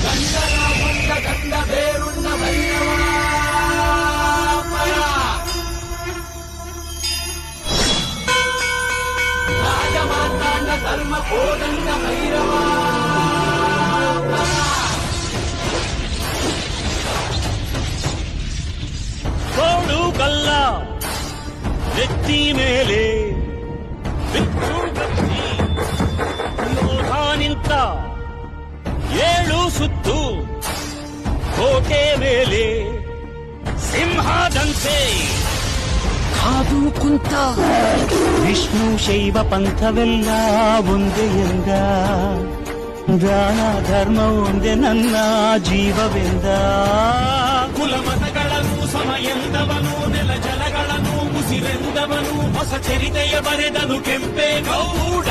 ಗಂಡನ ಬಂದ ಗಂಡ ಬೇರುಣ್ಣ ಭೈರವ ರಾಜಮಾರ್ತಾಂಡ ಧರ್ಮ ಕೋದಂಡ ಭೈರವ ಕೋಡು ಕಲ್ಲ ನೆತ್ತಿ ಮೇಲೆ ಬಿಟ್ಟು ಗಟ್ಟಿ ಯೋಧ ನಿಂತ 7 ಸುತ್ತು ಕೋಟೆ ಮೇಲೆ ಸಿಂಹದಂತೆ ಕಾದು ಕುಂತ ವಿಷ್ಣು ಶೈವ ಪಂಥವೆಲ್ಲ ಒಂದೇ ಎಂದ ದಾನ ಧರ್ಮ ಒಂದೇ ನನ್ನ ಜೀವವೆಂದ ಕುಲಮತಗಳನ್ನು ಸಮಯಂದವನು ನೆಲ ಜಲಗಳನ್ನು ಮುಸಿರೆಂದವನು ಹೊಸ ಚರಿತೆಯ ಬರೆದನು ಕೆಂಪೇಗೌಡ